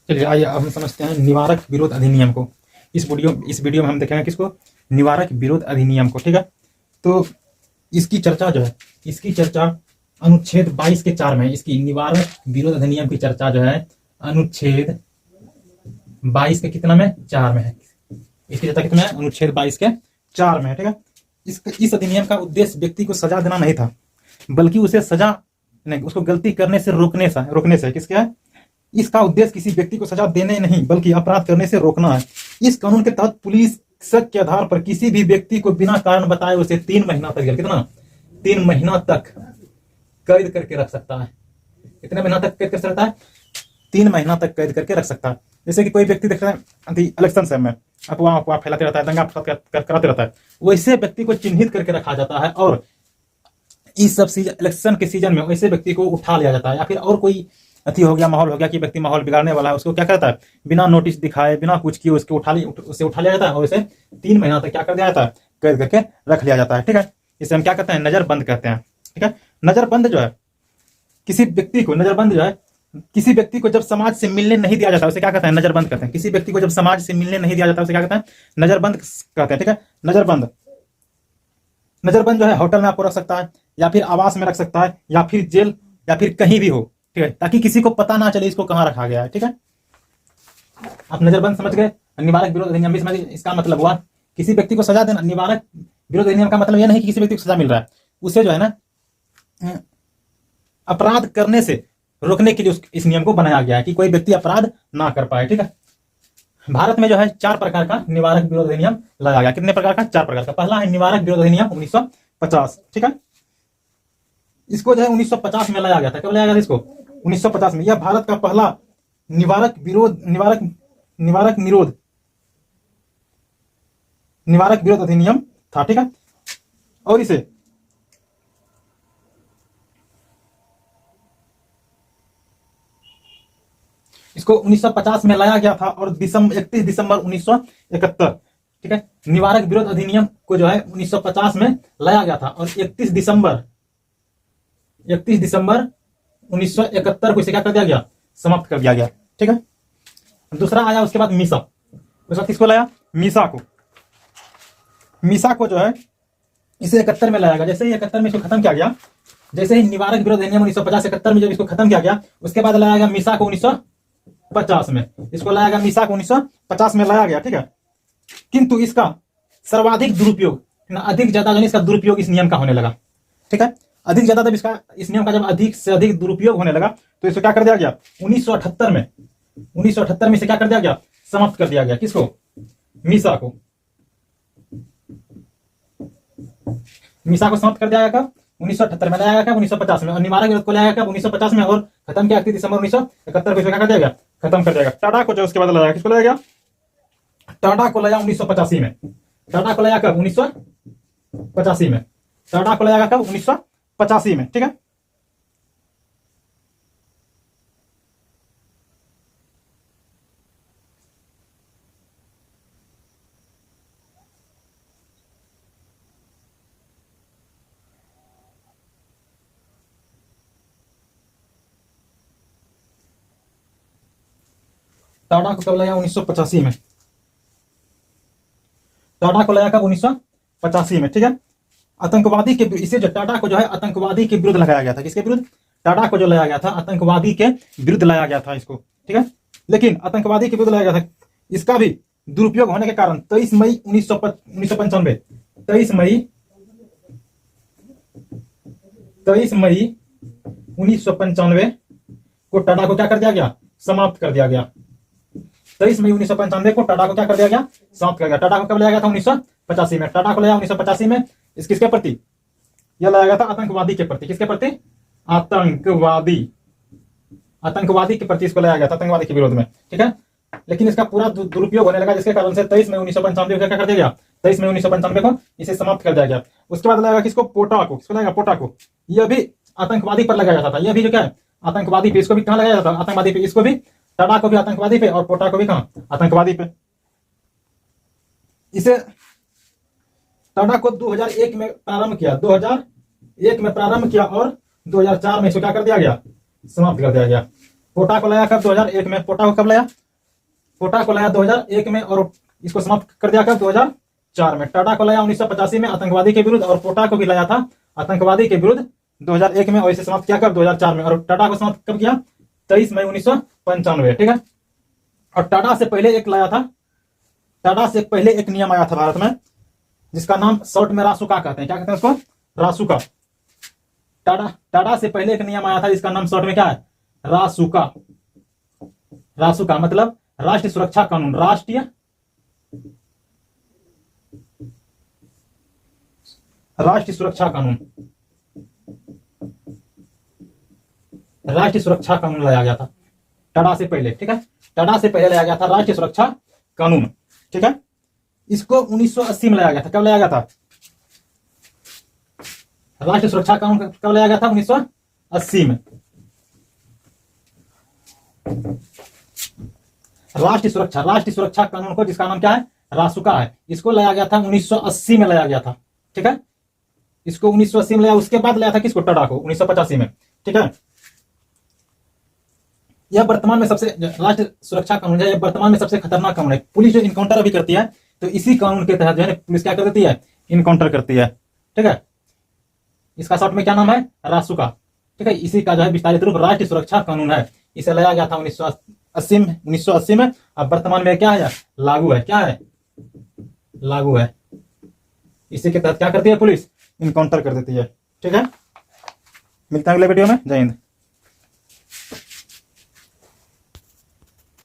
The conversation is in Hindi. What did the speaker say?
चलिए आइए अब हम समझते हैं निवारक विरोध अधिनियम को। इस वीडियो में हम देखेंगे किसको, निवारक विरोध अधिनियम को। ठीक है, तो इसकी चर्चा जो है, इसकी चर्चा अनुच्छेद 22 के 4 में, इसकी निवारक विरोध अधिनियम की चर्चा जो है अनुच्छेद 22 के कितना में, 4 में है। इसकी चर्चा कितना है, अनुच्छेद 22 के 4 में है। ठीक है, इस अधिनियम का उद्देश्य व्यक्ति को सजा देना नहीं था, बल्कि उसे सजा नहीं, उसको गलती करने से रोकने से किसका है, इसका उद्देश्य किसी व्यक्ति को सजा देने नहीं बल्कि अपराध करने से रोकना है। इस कानून के तहत पुलिस शक के आधार पर किसी भी व्यक्ति को बिना कारण बताए उसे 3 महीना तक, कितना 3 महीना तक कैद करके रख सकता है। कितने महीना तक कैद कर सकता है, 3 महीना तक कैद करके रख सकता है। जैसे कि कोई व्यक्ति देख रहा है इलेक्शन समय में अफवाह फैलाते रहता है, दंगा कराते रहता है, वैसे व्यक्ति को चिन्हित करके रखा जाता है और इस सब इलेक्शन के सीजन में वैसे व्यक्ति को उठा लिया जाता है। या फिर और कोई हो गया, माहौल हो गया कि व्यक्ति माहौल बिगाड़ने वाला है, उसको क्या करता है, बिना नोटिस दिखाए, बिना कुछ किए उसे उठा लिया जाता है और उसे 3 महीना तक क्या कर दिया जाता है, कैद करके रख लिया जाता है। ठीक है, इसे हम क्या कहते हैं, नजरबंद कहते हैं। ठीक है, नजरबंद जो है किसी व्यक्ति को जब समाज से मिलने नहीं दिया जाता उसे क्या कहते हैं, नजरबंद कहते हैं। किसी व्यक्ति को जब समाज से मिलने नहीं दिया जाता उसे क्या कहते हैं, नजरबंद कहते हैं। ठीक है, नजरबंद जो है होटल में आपको रख सकता है, या फिर आवास में रख सकता है, या फिर जेल, या फिर कहीं भी हो। ठीक है, ताकि किसी को पता ना चले इसको कहां रखा गया है। ठीक है, आप नजरबंद समझ गए। निवारक विरोध अधिनियम भी समझ गए। इसका मतलब हुआ किसी व्यक्ति को सजा देना। निवारक विरोध अधिनियम का मतलब यह नहीं कि किसी व्यक्ति को सजा मिल रहा है, उसे जो है ना अपराध करने से रोकने के लिए इस नियम को बनाया गया है कि कोई व्यक्ति अपराध ना कर पाए। ठीक है, भारत में जो है 4 प्रकार का निवारक विरोध अधिनियम लाया गया। कितने प्रकार का, 4 प्रकार का। पहला है निवारक विरोध अधिनियम 1950। ठीक है, इसको जो है 1950 में लाया गया था। कब लाया गया था इसको, 1950 में। यह भारत का पहला निवारक विरोध अधिनियम था। ठीक है, और इसे इसको 1950 में लाया गया था और 31 दिसंबर 1971। ठीक है, निवारक विरोध अधिनियम को जो है 1950 में लाया गया था और 31 दिसंबर 1971 को इसे क्या कर दिया गया, समाप्त कर दिया गया। ठीक है, दूसरा आया उसके बाद मीसा। उस वक्त किसको लाया, मीसा को जो है इसे 71 में लाया गया। जैसे ही 71 में इसको खत्म किया गया, जैसे ही निवारक विरोध अधिनियम 1950 71 में जब इसको खत्म किया गया, उसके बाद लाया गया मीसा को 1950 में। इसको लाया गया, मीसा को 1950 में लाया गया। ठीक है, किंतु इसका सर्वाधिक दुरुपयोग, अधिक ज्यादा इसका दुरुपयोग इस नियम का होने लगा। ठीक है, अधिक ज्यादा जब इस नियम का जब अधिक से अधिक दुरुपयोग होने लगा तो इसको क्या कर दिया गया, 1978 में इसे क्या कर दिया गया, समाप्त कर दिया गया। किसको, मीसा को समाप्त कर दिया गया। 1978 में लाया गया, 1950 में। और निवारक विरोध को लाया गया 1950 में और खत्म किया 31 दिसंबर 1971 को इसको क्या कर दिया गया, खत्म कर दिया गया। टाटा को जो उसके बाद लाया, किसको लाया गया, टाटा को लाया 1985 में। टाटा को लाया कब, 1985 में। टाटा को लाया कब, 1985 में। ठीक है, टाटा को कब लाया, 1985 में। टाटा को लाया कब, 1985 में। ठीक है, आतंकवादी के इसे जो टाटा को जो है आतंकवादी के विरुद्ध लगाया गया था। किसके विरुद्ध, टाटा को जो लाया गया था आतंकवादी के विरुद्ध लाया गया था इसको। ठीक है, लेकिन आतंकवादी के विरुद्ध लाया गया था, इसका भी दुरुपयोग होने के कारण 23 मई 1995 को टाटा को क्या कर दिया गया, समाप्त कर दिया गया। 23 मई 1995 को टाटा को क्या कर दिया गया, समाप्त कर दिया। टाटा को कब लाया गया था, 1985 में। टाटा को लाया 1985 में, इस किसके प्रति, यह लाया गया था आतंकवादी के प्रति। किसके प्रति, आतंकवादी के प्रति इसको लाया गया था, आतंकवादी के विरोध में। ठीक है, लेकिन इसका पूरा दुरुपयोग होने लगा, जिसके कारण से 23 मई 1995 को क्या कर दिया गया, 23 मई 1995 को इसे समाप्त कर दिया गया। उसके बाद लाया किसको, पोटा को। किसको लाया, पोटा को। यह भी आतंकवादी पर लगाया जाता था। यह भी जो क्या है, आतंकवादी पे। इसको भी कहां लगाया जाता था, आतंकवादी पे। इसको भी, टाटा को भी आतंकवादी पे और पोटा को भी कहां, आतंकवादी पे। इसे टाटा को 2001 में प्रारंभ किया, 2001 में प्रारंभ किया और 2004 में इसको क्या कर दिया गया, समाप्त कर दिया गया। पोटा को लाया कब? 2001 में। पोटा को कब लाया? पोटा को लाया 2001 में और इसको समाप्त कर दिया कब? 2004 में। टाटा को लाया 1985 में आतंकवादी के विरुद्ध, और पोटा को भी लाया था आतंकवादी के विरुद्ध 2001 में, और इसे समाप्त किया कब? 2004 में। और टाटा को समाप्त कब किया? 23 मई 1995। ठीक है। और टाटा से पहले एक लाया था, टाटा से पहले एक नियम आया था भारत में, जिसका नाम शॉर्ट में रासुका कहते हैं। क्या कहते हैं उसको? रासुका। टाटा से पहले एक नियम आया था जिसका नाम शॉर्ट में क्या है? रासुका। रासुका मतलब राष्ट्रीय सुरक्षा कानून। राष्ट्रीय सुरक्षा कानून। राष्ट्रीय सुरक्षा कानून लाया गया था टाटा से पहले। ठीक है। टाटा से पहले लाया गया था राष्ट्रीय सुरक्षा कानून। ठीक है। इसको 1980 में लाया गया था। कब लाया गया था? राष्ट्रीय सुरक्षा कानून कब लाया गया था? 1980 में। राष्ट्रीय सुरक्षा कानून को, जिसका नाम क्या है? रासुका है, इसको लाया गया था 1980 में लाया गया था। ठीक है। इसको 1980 में लाया, उसके बाद लाया था किसको? टाटा को 1985 में। ठीक है। यह वर्तमान में सबसे, राष्ट्रीय सुरक्षा कानून है, यह वर्तमान में सबसे खतरनाक कानून है। पुलिस जो इनकाउंटर अभी करती है, तो इसी कानून के तहत जो है पुलिस क्या कर देती है? इनकाउंटर करती है। ठीक है। इसका शॉर्ट में क्या नाम है? रासुका। ठीक है। इसी का जो है विस्तारित रूप राष्ट्रीय सुरक्षा कानून है। इसे लाया गया था 1980 में। अब वर्तमान में क्या है? लागू है। क्या है? लागू है। इसी के तहत क्या करती है पुलिस? इनकाउंटर कर देती है। ठीक है। मिलता है अगले वीडियो में। जय हिंद।